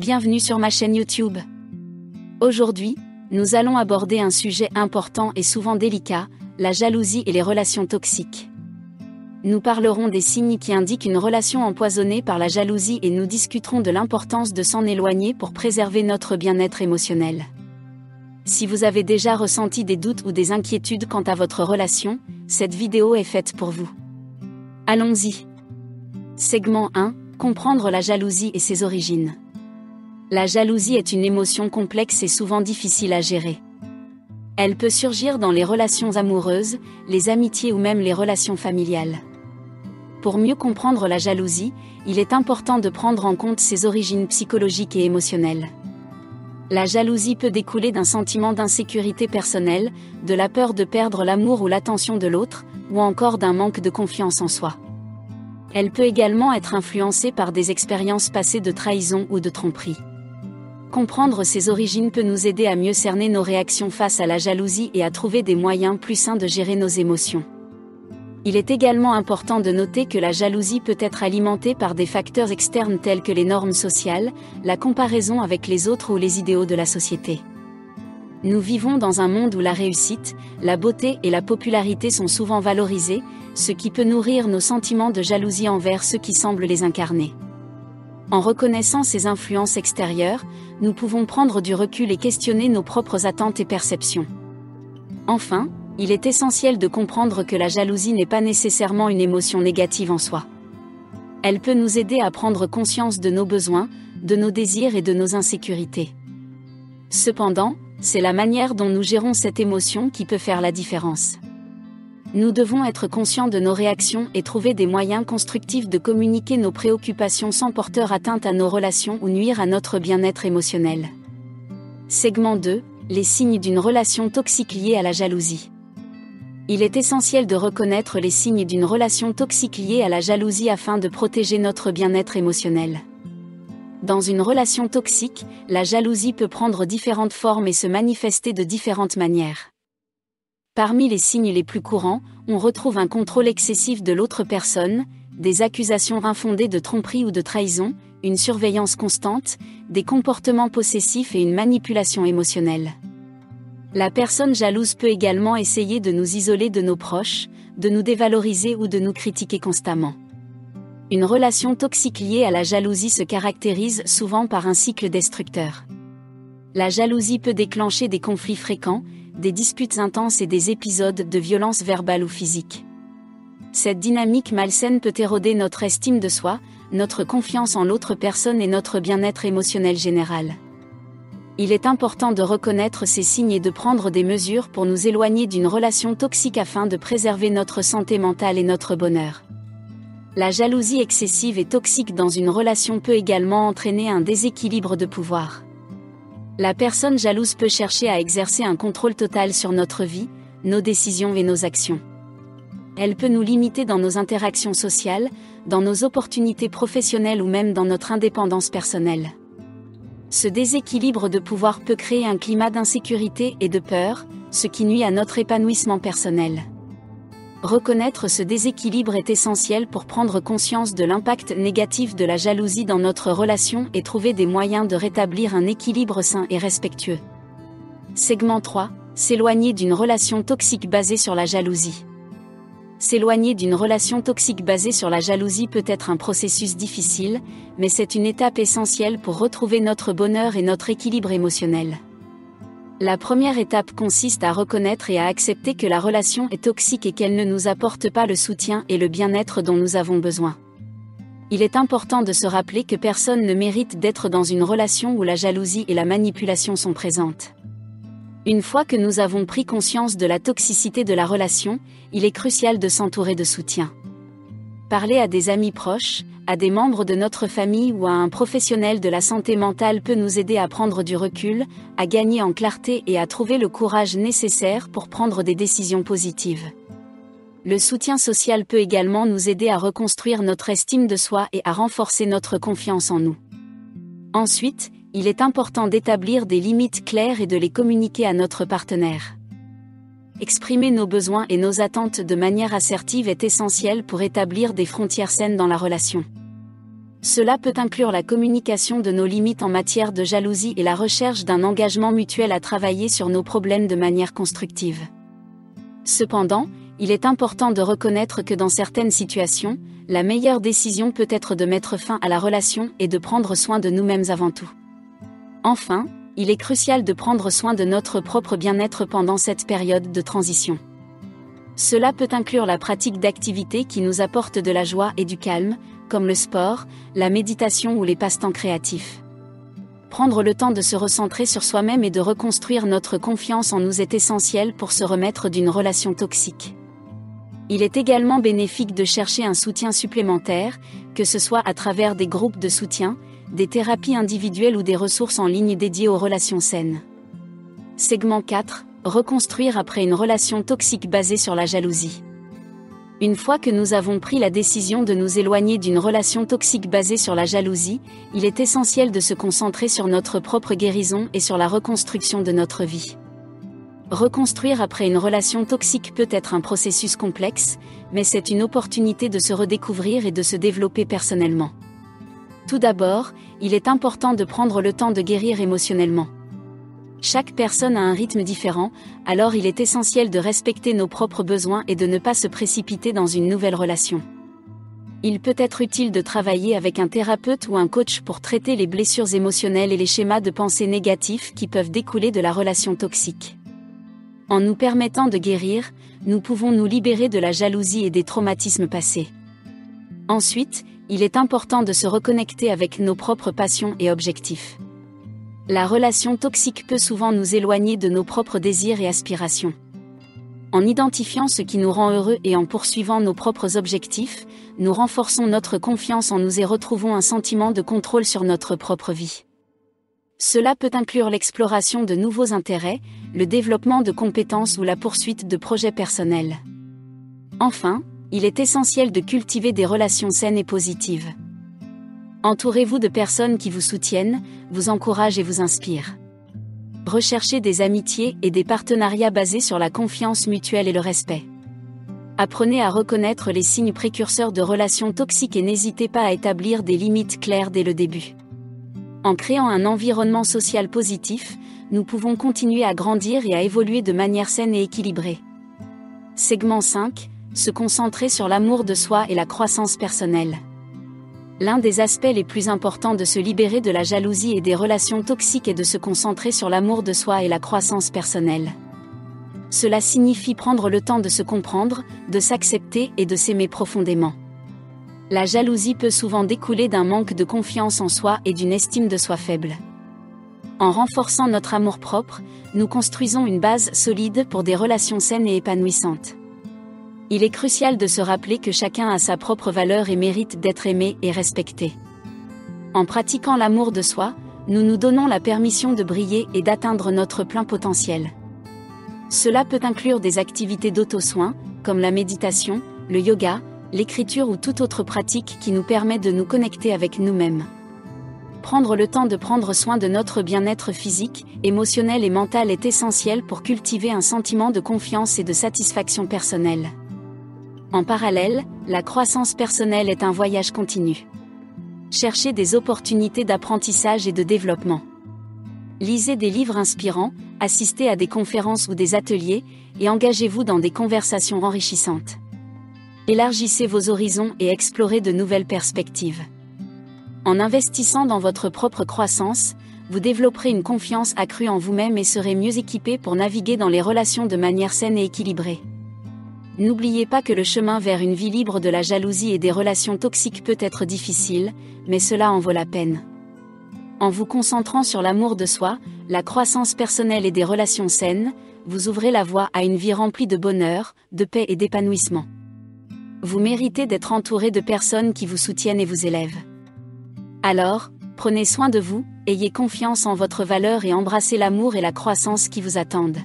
Bienvenue sur ma chaîne YouTube. Aujourd'hui, nous allons aborder un sujet important et souvent délicat, la jalousie et les relations toxiques. Nous parlerons des signes qui indiquent une relation empoisonnée par la jalousie et nous discuterons de l'importance de s'en éloigner pour préserver notre bien-être émotionnel. Si vous avez déjà ressenti des doutes ou des inquiétudes quant à votre relation, cette vidéo est faite pour vous. Allons-y. Segment 1. Comprendre la jalousie et ses origines. La jalousie est une émotion complexe et souvent difficile à gérer. Elle peut surgir dans les relations amoureuses, les amitiés ou même les relations familiales. Pour mieux comprendre la jalousie, il est important de prendre en compte ses origines psychologiques et émotionnelles. La jalousie peut découler d'un sentiment d'insécurité personnelle, de la peur de perdre l'amour ou l'attention de l'autre, ou encore d'un manque de confiance en soi. Elle peut également être influencée par des expériences passées de trahison ou de tromperie. Comprendre ses origines peut nous aider à mieux cerner nos réactions face à la jalousie et à trouver des moyens plus sains de gérer nos émotions. Il est également important de noter que la jalousie peut être alimentée par des facteurs externes tels que les normes sociales, la comparaison avec les autres ou les idéaux de la société. Nous vivons dans un monde où la réussite, la beauté et la popularité sont souvent valorisées, ce qui peut nourrir nos sentiments de jalousie envers ceux qui semblent les incarner. En reconnaissant ces influences extérieures, nous pouvons prendre du recul et questionner nos propres attentes et perceptions. Enfin, il est essentiel de comprendre que la jalousie n'est pas nécessairement une émotion négative en soi. Elle peut nous aider à prendre conscience de nos besoins, de nos désirs et de nos insécurités. Cependant, c'est la manière dont nous gérons cette émotion qui peut faire la différence. Nous devons être conscients de nos réactions et trouver des moyens constructifs de communiquer nos préoccupations sans porter atteinte à nos relations ou nuire à notre bien-être émotionnel. Segment 2. Les signes d'une relation toxique liée à la jalousie. Il est essentiel de reconnaître les signes d'une relation toxique liée à la jalousie afin de protéger notre bien-être émotionnel. Dans une relation toxique, la jalousie peut prendre différentes formes et se manifester de différentes manières. Parmi les signes les plus courants, on retrouve un contrôle excessif de l'autre personne, des accusations infondées de tromperie ou de trahison, une surveillance constante, des comportements possessifs et une manipulation émotionnelle. La personne jalouse peut également essayer de nous isoler de nos proches, de nous dévaloriser ou de nous critiquer constamment. Une relation toxique liée à la jalousie se caractérise souvent par un cycle destructeur. La jalousie peut déclencher des conflits fréquents, des disputes intenses et des épisodes de violence verbale ou physique. Cette dynamique malsaine peut éroder notre estime de soi, notre confiance en l'autre personne et notre bien-être émotionnel général. Il est important de reconnaître ces signes et de prendre des mesures pour nous éloigner d'une relation toxique afin de préserver notre santé mentale et notre bonheur. La jalousie excessive et toxique dans une relation peut également entraîner un déséquilibre de pouvoir. La personne jalouse peut chercher à exercer un contrôle total sur notre vie, nos décisions et nos actions. Elle peut nous limiter dans nos interactions sociales, dans nos opportunités professionnelles ou même dans notre indépendance personnelle. Ce déséquilibre de pouvoir peut créer un climat d'insécurité et de peur, ce qui nuit à notre épanouissement personnel. Reconnaître ce déséquilibre est essentiel pour prendre conscience de l'impact négatif de la jalousie dans notre relation et trouver des moyens de rétablir un équilibre sain et respectueux. Segment 3. S'éloigner d'une relation toxique basée sur la jalousie. S'éloigner d'une relation toxique basée sur la jalousie peut être un processus difficile, mais c'est une étape essentielle pour retrouver notre bonheur et notre équilibre émotionnel. La première étape consiste à reconnaître et à accepter que la relation est toxique et qu'elle ne nous apporte pas le soutien et le bien-être dont nous avons besoin. Il est important de se rappeler que personne ne mérite d'être dans une relation où la jalousie et la manipulation sont présentes. Une fois que nous avons pris conscience de la toxicité de la relation, il est crucial de s'entourer de soutien. Parler à des amis proches, à des membres de notre famille ou à un professionnel de la santé mentale peut nous aider à prendre du recul, à gagner en clarté et à trouver le courage nécessaire pour prendre des décisions positives. Le soutien social peut également nous aider à reconstruire notre estime de soi et à renforcer notre confiance en nous. Ensuite, il est important d'établir des limites claires et de les communiquer à notre partenaire. Exprimer nos besoins et nos attentes de manière assertive est essentiel pour établir des frontières saines dans la relation. Cela peut inclure la communication de nos limites en matière de jalousie et la recherche d'un engagement mutuel à travailler sur nos problèmes de manière constructive. Cependant, il est important de reconnaître que dans certaines situations, la meilleure décision peut être de mettre fin à la relation et de prendre soin de nous-mêmes avant tout. Enfin, il est crucial de prendre soin de notre propre bien-être pendant cette période de transition. Cela peut inclure la pratique d'activités qui nous apportent de la joie et du calme, comme le sport, la méditation ou les passe-temps créatifs. Prendre le temps de se recentrer sur soi-même et de reconstruire notre confiance en nous est essentiel pour se remettre d'une relation toxique. Il est également bénéfique de chercher un soutien supplémentaire, que ce soit à travers des groupes de soutien, des thérapies individuelles ou des ressources en ligne dédiées aux relations saines. Segment 4. Reconstruire après une relation toxique basée sur la jalousie. Une fois que nous avons pris la décision de nous éloigner d'une relation toxique basée sur la jalousie, il est essentiel de se concentrer sur notre propre guérison et sur la reconstruction de notre vie. Reconstruire après une relation toxique peut être un processus complexe, mais c'est une opportunité de se redécouvrir et de se développer personnellement. Tout d'abord, il est important de prendre le temps de guérir émotionnellement. Chaque personne a un rythme différent, alors il est essentiel de respecter nos propres besoins et de ne pas se précipiter dans une nouvelle relation. Il peut être utile de travailler avec un thérapeute ou un coach pour traiter les blessures émotionnelles et les schémas de pensée négatifs qui peuvent découler de la relation toxique. En nous permettant de guérir, nous pouvons nous libérer de la jalousie et des traumatismes passés. Ensuite, il est important de se reconnecter avec nos propres passions et objectifs. La relation toxique peut souvent nous éloigner de nos propres désirs et aspirations. En identifiant ce qui nous rend heureux et en poursuivant nos propres objectifs, nous renforçons notre confiance en nous et retrouvons un sentiment de contrôle sur notre propre vie. Cela peut inclure l'exploration de nouveaux intérêts, le développement de compétences ou la poursuite de projets personnels. Enfin, il est essentiel de cultiver des relations saines et positives. Entourez-vous de personnes qui vous soutiennent, vous encouragent et vous inspirent. Recherchez des amitiés et des partenariats basés sur la confiance mutuelle et le respect. Apprenez à reconnaître les signes précurseurs de relations toxiques et n'hésitez pas à établir des limites claires dès le début. En créant un environnement social positif, nous pouvons continuer à grandir et à évoluer de manière saine et équilibrée. Segment 5. Se concentrer sur l'amour de soi et la croissance personnelle. L'un des aspects les plus importants de se libérer de la jalousie et des relations toxiques est de se concentrer sur l'amour de soi et la croissance personnelle. Cela signifie prendre le temps de se comprendre, de s'accepter et de s'aimer profondément. La jalousie peut souvent découler d'un manque de confiance en soi et d'une estime de soi faible. En renforçant notre amour-propre, nous construisons une base solide pour des relations saines et épanouissantes. Il est crucial de se rappeler que chacun a sa propre valeur et mérite d'être aimé et respecté. En pratiquant l'amour de soi, nous nous donnons la permission de briller et d'atteindre notre plein potentiel. Cela peut inclure des activités d'auto-soin, comme la méditation, le yoga, l'écriture ou toute autre pratique qui nous permet de nous connecter avec nous-mêmes. Prendre le temps de prendre soin de notre bien-être physique, émotionnel et mental est essentiel pour cultiver un sentiment de confiance et de satisfaction personnelle. En parallèle, la croissance personnelle est un voyage continu. Cherchez des opportunités d'apprentissage et de développement. Lisez des livres inspirants, assistez à des conférences ou des ateliers, et engagez-vous dans des conversations enrichissantes. Élargissez vos horizons et explorez de nouvelles perspectives. En investissant dans votre propre croissance, vous développerez une confiance accrue en vous-même et serez mieux équipé pour naviguer dans les relations de manière saine et équilibrée. N'oubliez pas que le chemin vers une vie libre de la jalousie et des relations toxiques peut être difficile, mais cela en vaut la peine. En vous concentrant sur l'amour de soi, la croissance personnelle et des relations saines, vous ouvrez la voie à une vie remplie de bonheur, de paix et d'épanouissement. Vous méritez d'être entouré de personnes qui vous soutiennent et vous élèvent. Alors, prenez soin de vous, ayez confiance en votre valeur et embrassez l'amour et la croissance qui vous attendent.